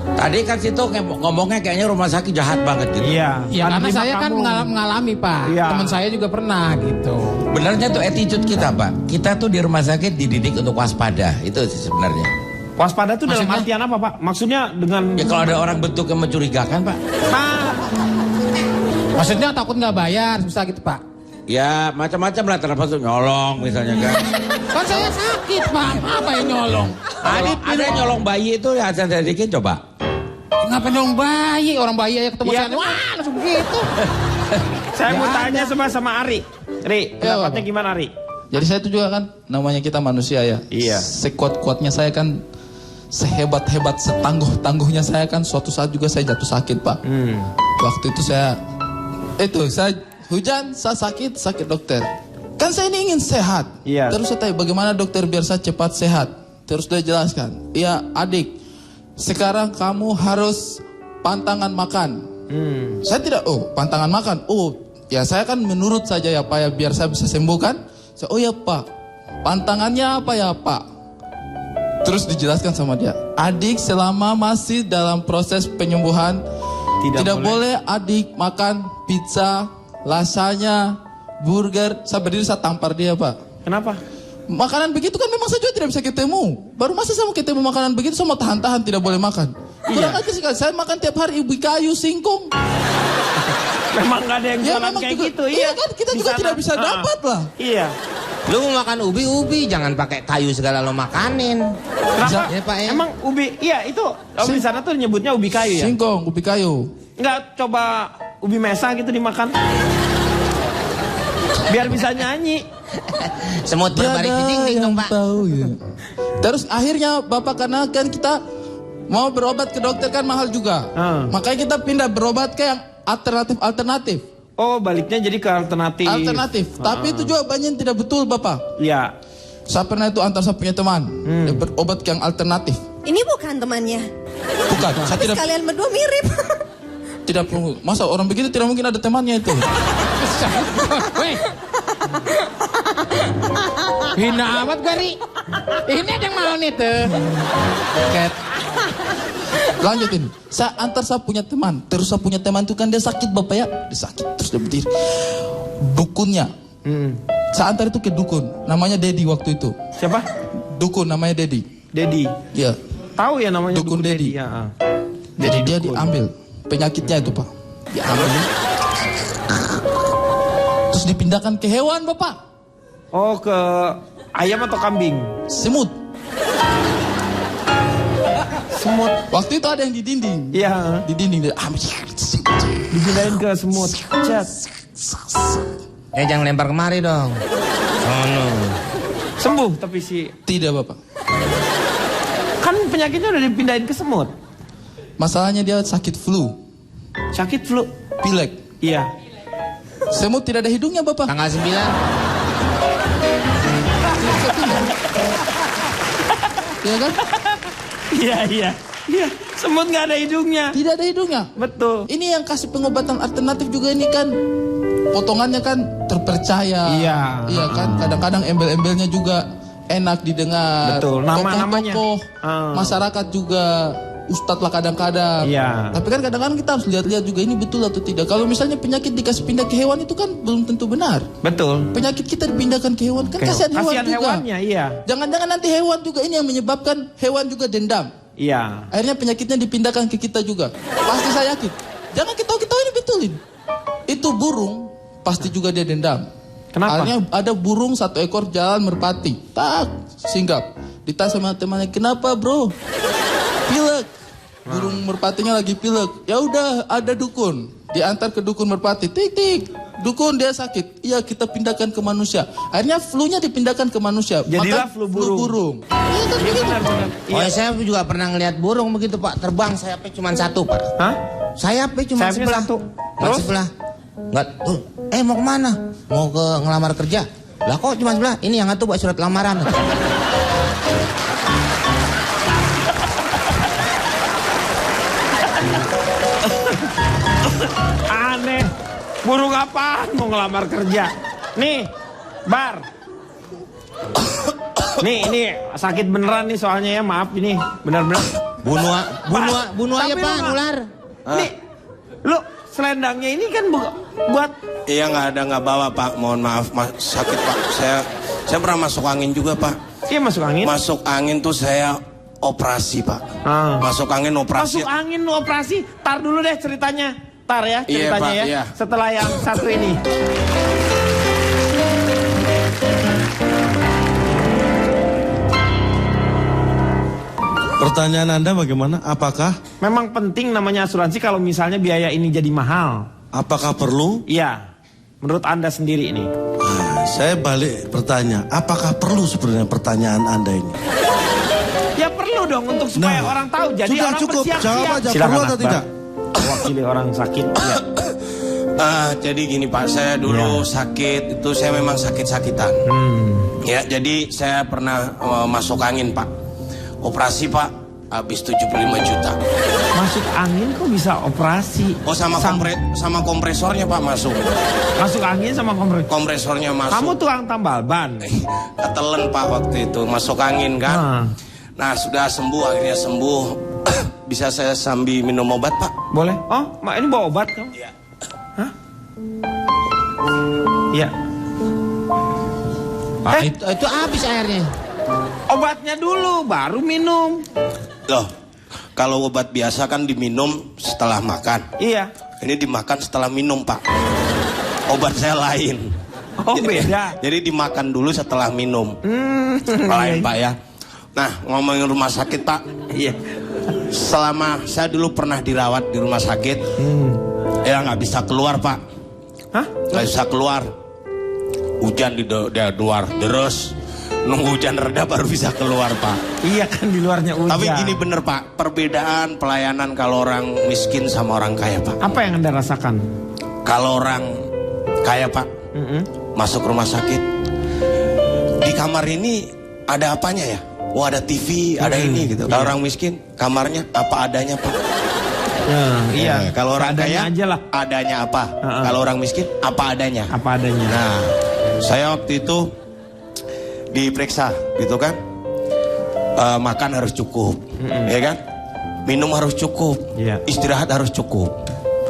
Tadi kan situ ngomongnya kayaknya rumah sakit jahat banget gitu. Iya. Ya karena Terima saya kan kamu. mengalami Pak. Iya. Teman saya juga pernah gitu. Benernya tuh attitude kita Pak. Kita tuh di rumah sakit dididik untuk waspada. Itu sih sebenarnya. Waspada itu dalam Maksudnya? artian apa, Pak? Maksudnya dengan Ya kalau ada orang bentuk yang mencurigakan Pak. Nah, Maksudnya takut nggak bayar, susah gitu Pak? Ya macam-macam lah, termasuk nyolong misalnya kan. Kan saya sakit Pak, apa yang nyolong? Ada yang nyolong bayi itu ya saya sedikit coba. Ngapa nyolong bayi? Orang bayi aja ketemu saya, wah langsung begitu. Saya mau tanya sama Ari. Ri, pendapatnya gimana Ari? Jadi saya itu juga kan, namanya kita manusia ya. Iya. Sekuat-kuatnya saya kan, sehebat-hebat, setangguh-tangguhnya saya kan, suatu saat juga saya jatuh sakit Pak. Waktu itu saya hujan, saya sakit dokter. Kan saya ini ingin sehat. Iya. Terus saya tanya, bagaimana dokter biar saya cepat sehat? Terus dia jelaskan, iya adik, sekarang kamu harus pantangan makan. Saya tidak, pantangan makan. Ya saya kan menurut saja ya Pak ya, biar saya bisa sembuh kan. Saya, oh ya Pak, pantangannya apa ya Pak? Terus dijelaskan sama dia, adik selama masih dalam proses penyembuhan, tidak boleh adik makan pizza, lasagna, burger. Saya berdiri, saya tampar dia Pak. Kenapa? Makanan begitu kan memang saya juga tidak bisa ketemu. Baru masa saya mau ketemu makanan begitu, saya mau tahan-tahan tidak boleh makan. Kurang aja sekali, saya makan tiap hari ubi kayu, singkong. Memang gak ada yang jualan memang kayak juga, gitu. Iya kan, kita juga tidak bisa dapat lah. Iya. Lu mau makan ubi, jangan pakai kayu segala lo makanin. Kenapa? Ya, Pak, ya. Emang ubi, iya itu di sana tuh nyebutnya ubi kayu ya? Singkong, ubi kayu. Enggak coba ubi mesa gitu dimakan? Biar bisa nyanyi. Semut berbaring di dinding dong Pak. Tahu, ya. Terus akhirnya Bapak, karena kan kita mau berobat ke dokter kan mahal juga. Makanya kita pindah berobat ke yang alternatif. Oh, baliknya jadi ke alternatif. Tapi itu juga banyak yang tidak betul Bapak. Iya. Saya pernah itu antar saya punya teman, dia berobat ke yang alternatif. Ini bukan temannya. Bukan, saya Tapi tidak kalian berdua mirip. tidak perlu. Masa orang begitu tidak mungkin ada temannya itu. Weh. Hina amat gue Ri. Ini ada yang mau nih tuh. Ket. Lanjutin. Saya antar saya punya teman. Terus saya punya teman itu kan dia sakit Bapak ya. Dia sakit terus dia berdiri. Dukunnya. Saya antar itu ke dukun. Namanya Dedi waktu itu. Siapa? Dukun namanya Dedi. Dedi. Iya. Tahu ya namanya Dukun Dedi. Ya. Jadi dia diambil penyakitnya itu Pak. Diambil. Terus dipindahkan ke hewan Bapak. Oh, ke ayam atau kambing? Semut. Semut. Waktu itu ada yang di dinding. Iya. Di dinding dia ambil. Dipindahin ke semut. Cat. Jangan lempar kemari dong. Sembuh tapi si Tidak Bapak. kan penyakitnya udah dipindahin ke semut. Masalahnya dia sakit flu. Sakit flu. Pilek. Iya. Semut tidak ada hidungnya Bapak. Tanggal 9. Iya kan? Iya. Semut nggak ada hidungnya. Tidak ada hidungnya. Betul. Ini yang kasih pengobatan alternatif juga ini kan potongannya kan terpercaya. Iya. Iya kan? Kadang-kadang embel-embelnya juga enak didengar. Betul, nama-namanya. Tokoh-tokoh masyarakat juga, ustadz lah kadang-kadang. Iya. Tapi kan kadang-kadang kita harus lihat-lihat juga ini betul atau tidak. Kalau misalnya penyakit dikasih pindah ke hewan itu kan belum tentu benar. Betul. Penyakit kita dipindahkan ke hewan kan kasihan hewan Kasihan juga. hewannya, iya. Jangan-jangan nanti hewan juga ini yang menyebabkan hewan juga dendam. Iya. Akhirnya penyakitnya dipindahkan ke kita juga. Pasti saya yakin. Jangan ketawa-ketawa ini betulin. Itu burung pasti juga dia dendam. Kenapa? Akhirnya ada burung satu ekor jalan merpati. Tak, singgap. Ditanya sama temannya, kenapa bro? Pilek. Burung merpatinya lagi pilek. Ya udah, ada dukun. Diantar ke dukun merpati. Tik. Dukun dia sakit. Iya, kita pindahkan ke manusia. Akhirnya flu-nya dipindahkan ke manusia. Jadilah Maka flu burung. Iya kan begitu. Benar. Oh ya, saya juga pernah ngeliat burung begitu Pak. Terbang sayapnya cuma satu Pak. Hah? Sayapnya cuma Sayapnya sebelah. satu. Cuma Terus? sebelah. Enggak. Mau kemana? Mau ke ngelamar kerja. Lah kok cuma sebelah? Ini yang satu buat surat lamaran. Aneh. Burung apaan mau ngelamar kerja? Nih, Bar. Nih, ini sakit beneran nih soalnya ya, maaf ini. Benar-benar. Bunuh aja Tapi Pak, lu nular. Nih, lu selendangnya ini kan buat Iya nggak bawa Pak, mohon maaf sakit Pak. Saya pernah masuk angin juga Pak. Iya masuk angin. Masuk angin tuh saya operasi Pak. Masuk angin operasi. Masuk angin lu operasi. Tar dulu deh ceritanya. Tar ya ceritanya Pak, ya. iya. Setelah yang satu ini. Pertanyaan Anda bagaimana? Apakah Memang penting namanya asuransi kalau misalnya biaya ini jadi mahal. apakah perlu? Iya. Menurut Anda sendiri ini. Nah, saya balik bertanya, apakah perlu sebenarnya pertanyaan Anda ini? Ya perlu dong untuk supaya Nah, orang tahu. Jadi sudah orang cukup, bersiap-siap. jawab aja, Silakan, perlu atau Akbar. tidak? Mewakili orang sakit. Ya. Jadi gini Pak, saya dulu sakit itu saya memang sakit-sakitan. Ya, jadi saya pernah masuk angin Pak. Operasi Pak, habis 75 juta. Masuk angin kok bisa operasi? Oh sama kompresornya Pak masuk. Masuk angin sama kompresor. Kompresornya masuk. Kamu tukang tambal ban. Ketelen Pak waktu itu, masuk angin kan. Nah sudah sembuh, akhirnya sembuh. Bisa saya sambil minum obat Pak? Boleh? Oh, ini bawa obat kamu? Iya. Hah? Iya. Pak, itu habis airnya. Obatnya dulu, baru minum. Loh, kalau obat biasa kan diminum setelah makan. Iya. Ini dimakan setelah minum Pak. Obat saya lain. Oh beda. Jadi dimakan dulu setelah minum. Lain Pak ya. Nah ngomongin rumah sakit Pak. Iya. Selama saya dulu pernah dirawat di rumah sakit. Ya nggak bisa keluar Pak. Hah? Nggak bisa keluar. Hujan di luar terus. Nunggu hujan reda baru bisa keluar Pak. Iya kan di luarnya hujan. Tapi gini bener Pak. Perbedaan pelayanan kalau orang miskin sama orang kaya Pak. Apa yang Anda rasakan? Kalau orang kaya Pak, masuk rumah sakit, di kamar ini ada apanya ya? Oh ada TV, ada ini gitu. Kalau orang miskin, kamarnya apa adanya Pak. Iya. Kalau orang Seadanya kaya, aja lah. adanya apa? Kalau orang miskin, apa adanya. Apa adanya. Nah, saya waktu itu diperiksa, gitu kan? Makan harus cukup, ya kan? Minum harus cukup, Iya. istirahat harus cukup.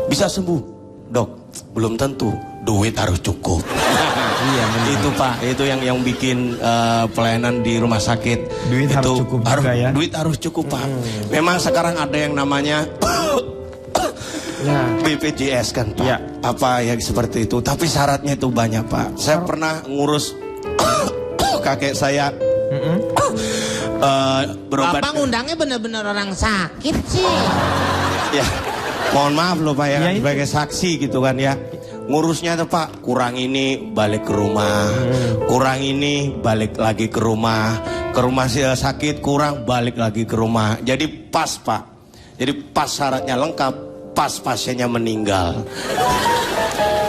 Bisa sembuh, dok? Belum tentu. Duit harus cukup. Iya, benar. Itu Pak, itu yang bikin pelayanan di rumah sakit. Duit itu harus cukup juga ya. Duit harus cukup Pak. Memang sekarang ada yang namanya BPJS kan Pak. Ya. Apa ya seperti itu. Tapi syaratnya itu banyak Pak. Saya pernah ngurus kakek saya. Berobat. Bapak ngundangnya bener-bener orang sakit sih. Ya, mohon maaf loh Pak ya, Ya, ini. sebagai saksi gitu kan ya. Ngurusnya tuh Pak, kurang ini balik ke rumah, kurang ini balik lagi ke rumah sakit kurang balik lagi ke rumah. Jadi pas Pak, jadi pas syaratnya lengkap, pas pasiennya meninggal.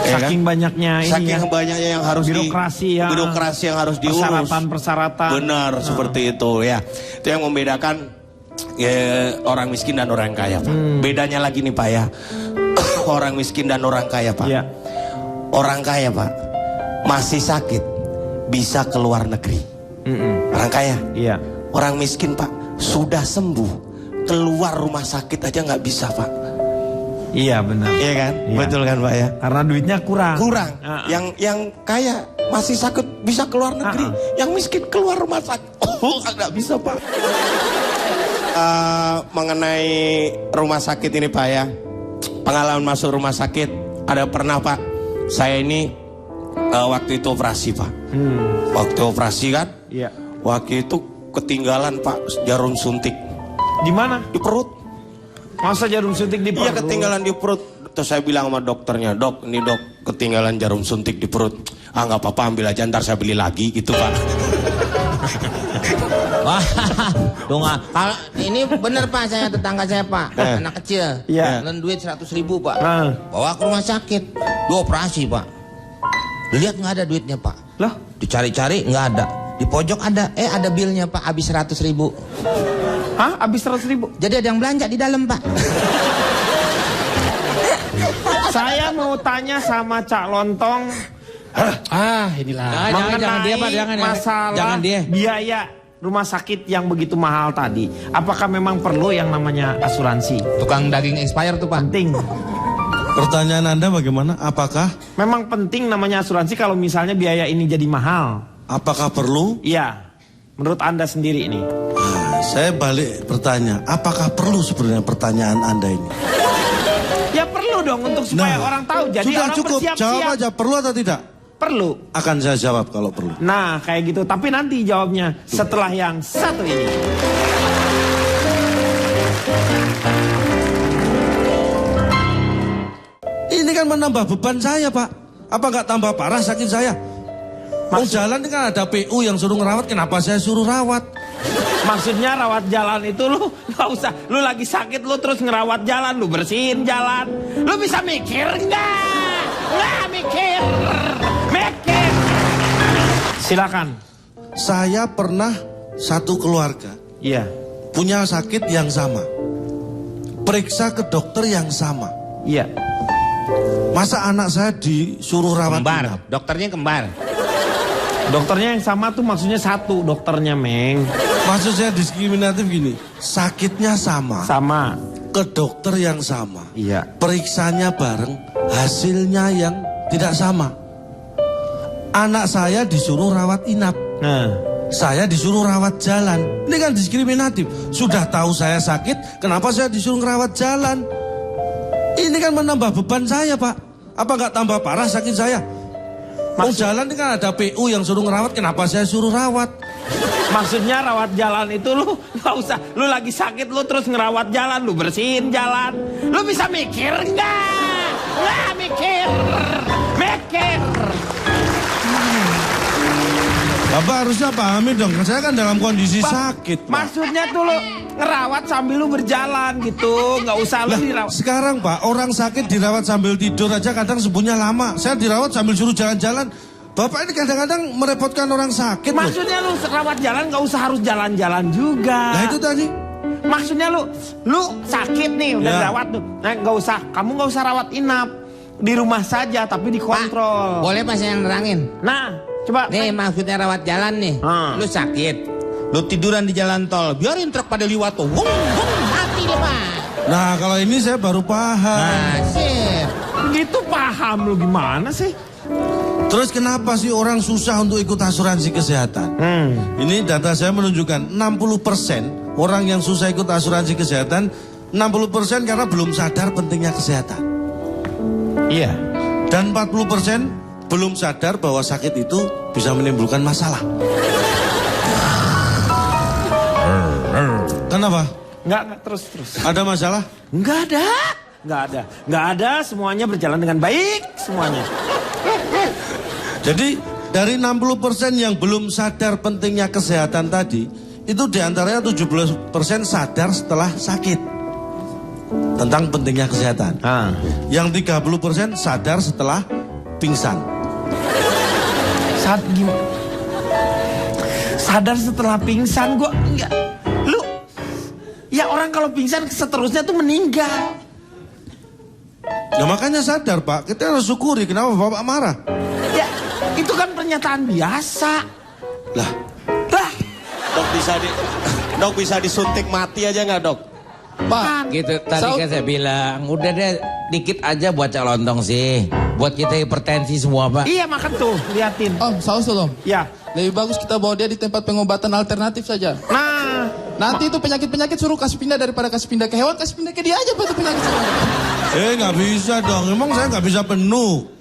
Ya kan? Saking banyaknya ini Saking ya. banyaknya yang harus Birokrasi yang harus diurus. Persyaratan-persyaratan. Benar seperti itu ya. Itu yang membedakan orang miskin dan orang kaya Pak. Bedanya lagi nih Pak ya. Orang miskin dan orang kaya Pak. Iya. Orang kaya Pak masih sakit bisa ke luar negeri. Orang kaya. Iya. Orang miskin Pak sudah sembuh keluar rumah sakit aja nggak bisa Pak. Iya benar. Iya kan? Iya. Betul kan Pak ya? Karena duitnya kurang. Kurang. Yang kaya masih sakit bisa keluar negeri. Yang miskin keluar rumah sakit. Oh, nggak bisa Pak. Mengenai rumah sakit ini Pak ya. Pengalaman masuk rumah sakit ada pernah Pak. Saya ini waktu itu operasi Pak. Waktu operasi kan? Iya. Waktu itu ketinggalan Pak jarum suntik Di mana? di perut. Masa jarum suntik di perut? Iya ketinggalan di perut. Terus saya bilang sama dokternya, dok ini dok ketinggalan jarum suntik di perut. Ah nggak apa-apa ambil aja ntar saya beli lagi gitu Pak. Wah, kalau ini bener Pak, saya tetangga saya Pak, anak kecil, Iya. dan duit 100.000 Pak, Nah. bawa ke rumah sakit, dioperasi Pak, lihat nggak ada duitnya Pak, Loh? dicari-cari nggak ada, di pojok ada, ada bilnya Pak, habis 100.000, Hah? Habis 100.000? jadi ada yang belanja di dalam Pak. Saya mau tanya sama Cak Lontong Inilah. mengenai dia, Pak, masalah jangan dia. biaya rumah sakit yang begitu mahal tadi. Apakah memang perlu yang namanya asuransi? Tukang daging expired tuh Pak. Penting. Pertanyaan Anda bagaimana? Apakah Memang penting namanya asuransi kalau misalnya biaya ini jadi mahal. apakah perlu? Iya. Menurut Anda sendiri ini. Nah, saya balik bertanya, apakah perlu sebenarnya pertanyaan Anda ini? Ya perlu dong untuk supaya orang tahu. Jadi sudah orang cukup, bersiap-siap. jawab aja, perlu atau tidak? Perlu. Akan saya jawab kalau perlu. Nah, kayak gitu. Tapi nanti jawabnya setelah yang satu ini. Ini kan menambah beban saya, Pak. Apa nggak tambah parah sakit saya? Mau jalan ini kan ada PU yang suruh ngerawat, kenapa saya suruh rawat? Maksudnya rawat jalan itu lu nggak usah. Lu lagi sakit lu terus ngerawat jalan, lu bersihin jalan. Lu bisa mikir nggak? Nggak mikir. Mikir. Silakan. Saya pernah satu keluarga Iya. punya sakit yang sama. Periksa ke dokter yang sama. Iya. Masa anak saya disuruh rawat Kembar, inap? dokternya kembar. Dokternya yang sama tuh maksudnya satu dokternya, Meng. Maksud saya diskriminatif gini, sakitnya sama, Sama. ke dokter yang sama, Iya. periksanya bareng, hasilnya yang tidak sama. Anak saya disuruh rawat inap, Nah. saya disuruh rawat jalan. Ini kan diskriminatif. Sudah tahu saya sakit, kenapa saya disuruh rawat jalan? Ini kan menambah beban saya, Pak. Apa nggak tambah parah sakit saya? Mau jalan ini kan ada PU yang suruh ngerawat, kenapa saya suruh rawat? Maksudnya rawat jalan itu lu nggak usah. Lu lagi sakit lu terus ngerawat jalan, lu bersihin jalan. Lu bisa mikir nggak? Nggak mikir. Mikir. Bapak harusnya pahami dong, saya kan dalam kondisi sakit, Pak. Maksudnya tuh lu ngerawat sambil lu berjalan gitu, nggak usah lu Lah, dirawat. sekarang Pak, orang sakit dirawat sambil tidur aja kadang sembuhnya lama. Saya dirawat sambil suruh jalan-jalan. Bapak ini kadang-kadang merepotkan orang sakit loh. Maksudnya lu rawat jalan nggak usah harus jalan-jalan juga. Nah itu tadi. Maksudnya lu sakit nih udah Ya. dirawat tuh. Nah nggak usah, kamu nggak usah rawat inap di rumah saja tapi dikontrol. Boleh Pak saya nerangin? Nah coba. Nih maksudnya rawat jalan nih. Lu sakit, lu tiduran di jalan tol, biarin truk pada liwat tuh. Wung, wung, mati deh Pak. Nah kalau ini saya baru paham. Nah, sip. Gitu paham lu gimana sih? Terus kenapa sih orang susah untuk ikut asuransi kesehatan? Ini data saya menunjukkan 60% orang yang susah ikut asuransi kesehatan, 60% karena belum sadar pentingnya kesehatan. Iya. Dan 40% belum sadar bahwa sakit itu bisa menimbulkan masalah. Kenapa? Nggak terus. Ada masalah? Nggak ada. Semuanya berjalan dengan baik semuanya. Jadi dari 60% yang belum sadar pentingnya kesehatan tadi, itu diantaranya 17% sadar setelah sakit tentang pentingnya kesehatan. Yang 30% sadar setelah pingsan. Sadar setelah pingsan gua enggak. Lu ya orang kalau pingsan seterusnya tuh meninggal. Ya makanya sadar Pak, kita harus syukuri. Kenapa Bapak marah? Ya itu kan pernyataan biasa. Lah, Dok bisa disuntik mati aja nggak dok? Pak, Gitu tadi kan saya bilang, udah deh dikit aja buat cak lontong sih. Buat kita hipertensi semua Pak. Iya makan tuh, liatin. Om, saus dulu Om. Ya. Lebih bagus kita bawa dia di tempat pengobatan alternatif saja. Nah, Nanti itu penyakit-penyakit suruh kasih pindah daripada kasih pindah ke hewan, kasih pindah ke dia aja Pak itu penyakit. nggak bisa dong. Emang saya nggak bisa penuh.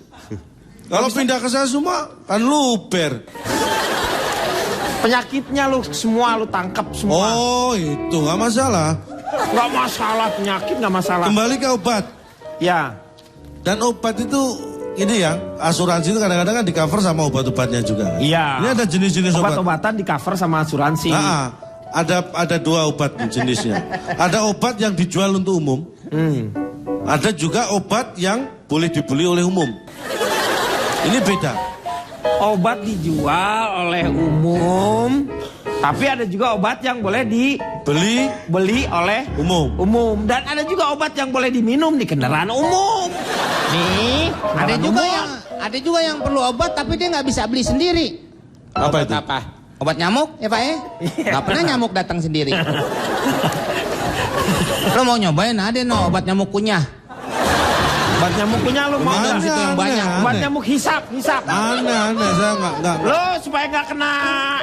Kalau pindah ke saya semua kan luber. penyakitnya lu semua lu tangkap semua. Oh itu nggak masalah. Nggak masalah penyakit nggak masalah. Kembali ke obat. Ya. Dan obat itu ini ya, asuransi itu kadang-kadang kan di cover sama obat-obatnya juga. Iya. Ini ada jenis-jenis obat. Obat-obatan di cover sama asuransi. Ada dua obat jenisnya. Ada obat yang dijual untuk umum. Ada juga obat yang boleh dibeli oleh umum. Ini beda. Obat dijual oleh umum, tapi ada juga obat yang boleh dibeli oleh umum. Dan ada juga obat yang boleh diminum di kendaraan umum. Nih, Ada juga yang perlu obat tapi dia nggak bisa beli sendiri. Apa itu? Obat nyamuk ya Pak ya? Nggak pernah nyamuk datang sendiri. Lo mau nyobain ada no obat nyamuk kunyah. Obat nyamuk kunyah lu mau Aneh, nggak? Situ yang banyak. aneh. Obat nyamuk hisap. Aneh, saya nggak. Lo supaya nggak kena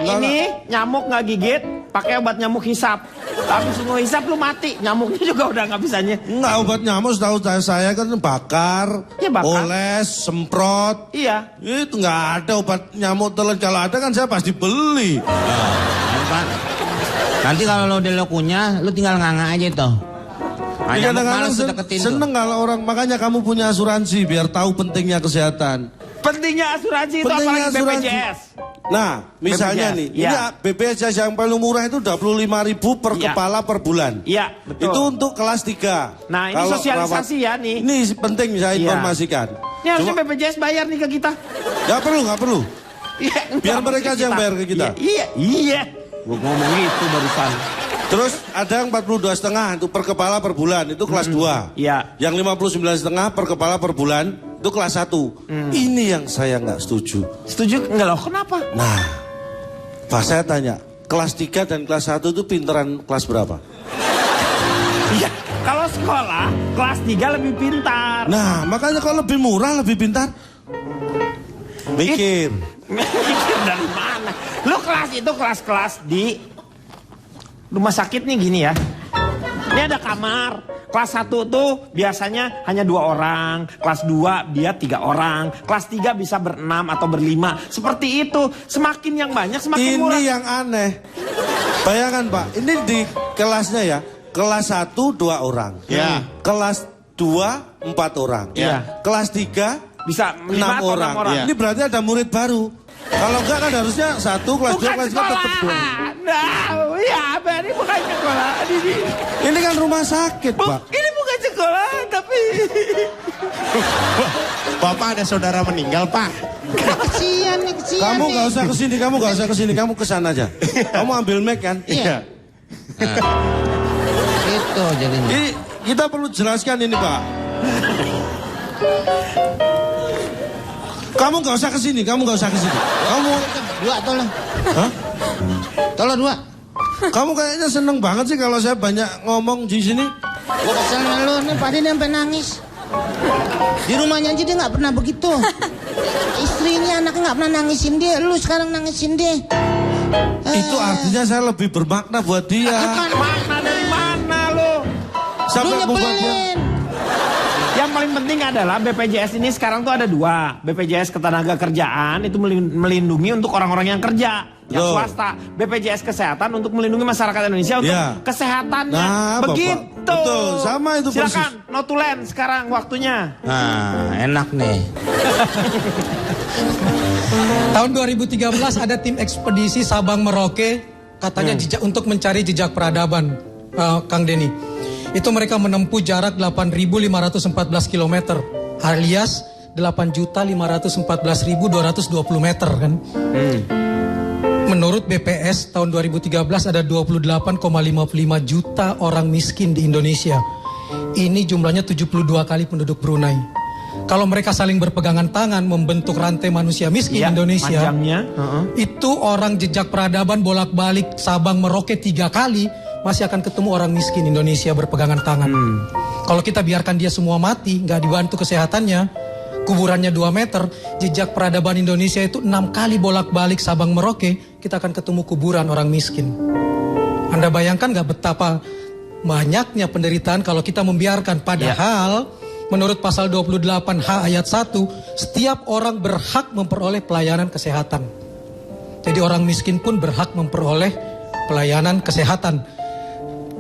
Nggak, ini nyamuk nggak gigit, pakai obat nyamuk hisap. Habis lu hisap lu mati, nyamuknya juga udah nggak bisanya. Enggak, obat nyamuk setahu saya kan bakar, Ya, bakar. oles, semprot. Iya. Itu nggak ada obat nyamuk telan. Kalau ada kan saya pasti beli. Pak. Nanti kalau lo udah lo kunyah, lo tinggal nganga aja tuh. Nah, Ya, nyamuk kadang-kadang malas deketin tuh. seneng kalau orang, makanya kamu punya asuransi biar tahu pentingnya kesehatan. Pentingnya asuransi itu Pentingnya apalagi asuransi. BPJS. Nah, misalnya BPJS, nih, iya. ini BPJS yang paling murah itu 25.000 per Iya. kepala per bulan. Iya, betul. Itu untuk kelas 3. Nah, ini sosialisasi ya nih. Ini penting saya Iya. informasikan. Ini harusnya BPJS bayar nih ke kita. Nggak perlu. Iya, Biar enggak, mereka aja yang bayar ke kita. Iya. Gua ngomong gitu barusan. Terus ada yang 42,5 itu per kepala per bulan, itu kelas 2. Iya. Yang 59,5 per kepala per bulan, itu kelas 1. Ini yang saya nggak setuju. Setuju? Enggak loh, kenapa? Nah, Pak saya tanya, kelas 3 dan kelas 1 itu pinteran kelas berapa? Iya. Kalau sekolah, kelas 3 lebih pintar. Nah, makanya kalau lebih murah, lebih pintar. Mikir. Mikir dari mana? Lu kelas itu kelas-kelas di rumah sakit nih gini ya. Ini ada kamar. Kelas 1 tuh biasanya hanya 2 orang. Kelas 2 dia 3 orang. Kelas 3 bisa ber-6 atau ber-5. Seperti itu. Semakin yang banyak semakin murah. Ini yang aneh. Bayangkan Pak, ini di kelasnya ya. Kelas 1 2 orang. Ya. Kelas 2 4 orang. Ya. Kelas 3 Bisa 6 5 atau 6 orang. orang. Ini berarti ada murid baru. Kalau enggak kan harusnya 1 kelas 2 Bukan kelas 3 tetap 2. sekolah. Nah, ya, ini bukan sekolah. Ini kan rumah sakit, Pak. Ini bukan sekolah, tapi Bapak ada saudara meninggal, Pak. Kesian nih, kesian Kamu nih. nggak usah kesini, kamu nggak usah kesini, kamu kesana aja. Kamu ambil mic kan? Iya. Itu jadinya. Ini kita perlu jelaskan ini Pak. Kamu nggak usah kesini, kamu nggak usah kesini. Kamu, 2 tolong. hah? Tolong 2. Kamu kayaknya seneng banget sih kalau saya banyak ngomong di sini. Gue kesel sama lu, nih Pak Din sampai nangis. Di rumahnya aja dia nggak pernah begitu. Istrinya, anaknya nggak pernah nangisin dia. Lu sekarang nangisin dia. Itu artinya saya lebih bermakna buat dia. makna dari mana lo? Lu Sampai membuat dia. nyebelin. Yang paling penting adalah BPJS ini sekarang tuh ada 2. BPJS Ketenagakerjaan itu melindungi untuk orang-orang yang kerja, yang Betul. swasta. BPJS Kesehatan untuk melindungi masyarakat Indonesia untuk Iya. kesehatannya. Nah, Bapak. Begitu. Betul, sama itu persis. Silakan, notulen sekarang waktunya. Nah, enak nih. Tahun 2013 ada tim ekspedisi Sabang Merauke katanya untuk mencari jejak peradaban, Kang Denny. Itu mereka menempuh jarak 8.514 km alias 8.514.220 meter kan. Menurut BPS tahun 2013 ada 28,55 juta orang miskin di Indonesia. Ini jumlahnya 72 kali penduduk Brunei. Kalau mereka saling berpegangan tangan membentuk rantai manusia miskin Iya, Indonesia. panjangnya, Itu orang jejak peradaban bolak-balik Sabang Merauke 3 kali masih akan ketemu orang miskin Indonesia berpegangan tangan. Kalau kita biarkan dia semua mati, nggak dibantu kesehatannya, kuburannya 2 meter, jejak peradaban Indonesia itu 6 kali bolak-balik Sabang Merauke, kita akan ketemu kuburan orang miskin. Anda bayangkan nggak betapa banyaknya penderitaan kalau kita membiarkan, padahal menurut pasal 28H ayat 1, setiap orang berhak memperoleh pelayanan kesehatan. Jadi orang miskin pun berhak memperoleh pelayanan kesehatan.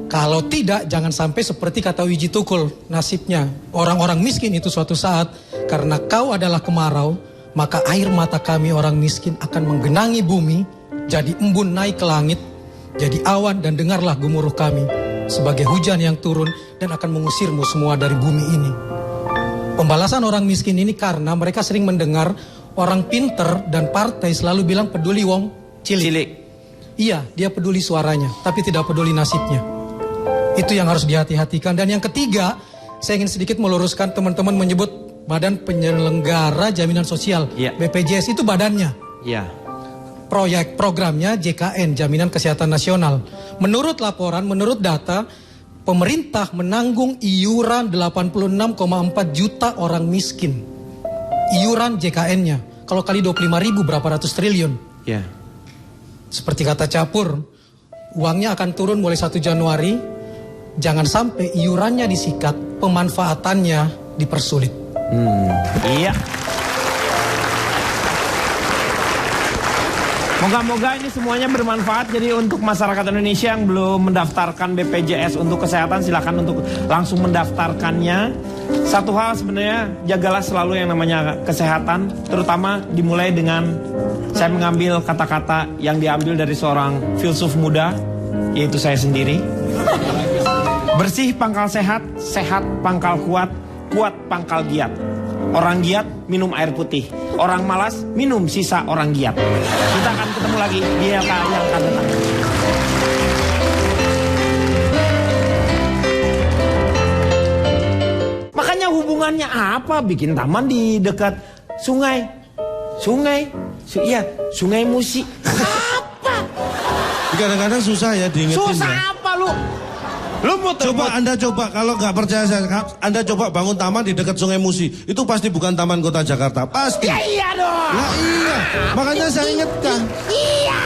Kalau tidak, jangan sampai seperti kata Wiji Tukul, nasibnya orang-orang miskin itu suatu saat, karena kau adalah kemarau, maka air mata kami orang miskin akan menggenangi bumi, jadi embun naik ke langit, jadi awan dan dengarlah gemuruh kami, sebagai hujan yang turun dan akan mengusirmu semua dari bumi ini. Pembalasan orang miskin ini karena mereka sering mendengar orang pinter dan partai selalu bilang peduli wong cilik. Iya, dia peduli suaranya, tapi tidak peduli nasibnya. Itu yang harus dihati-hatikan. Dan yang ketiga, saya ingin sedikit meluruskan, teman-teman menyebut Badan Penyelenggara Jaminan Sosial. Iya. BPJS itu badannya. Iya. Proyek programnya JKN, Jaminan Kesehatan Nasional. Menurut laporan, menurut data, pemerintah menanggung iuran 86,4 juta orang miskin. Iuran JKN-nya. Kalau kali 25.000 berapa ratus triliun. Iya. Seperti kata Capur, uangnya akan turun mulai 1 Januari. Jangan sampai iurannya disikat, pemanfaatannya dipersulit. Iya. Moga-moga ini semuanya bermanfaat. Jadi untuk masyarakat Indonesia yang belum mendaftarkan BPJS untuk kesehatan, silakan untuk langsung mendaftarkannya. Satu hal sebenarnya, jagalah selalu yang namanya kesehatan, terutama dimulai dengan saya mengambil kata-kata yang diambil dari seorang filsuf muda, yaitu saya sendiri. Bersih pangkal sehat, sehat pangkal kuat, kuat pangkal giat. Orang giat minum air putih, orang malas minum sisa orang giat. Kita akan ketemu lagi di LK yang akan datang. Makanya hubungannya apa bikin taman di dekat sungai? Sungai Musi. Apa? Kadang-kadang susah ya diingetin. Susah ya. apa lu? Lu Anda coba kalau nggak percaya saya, Anda coba bangun taman di dekat Sungai Musi. Itu pasti bukan taman kota Jakarta, pasti. Ya iya dong. Nah iya, makanya saya ingatkan. Iya.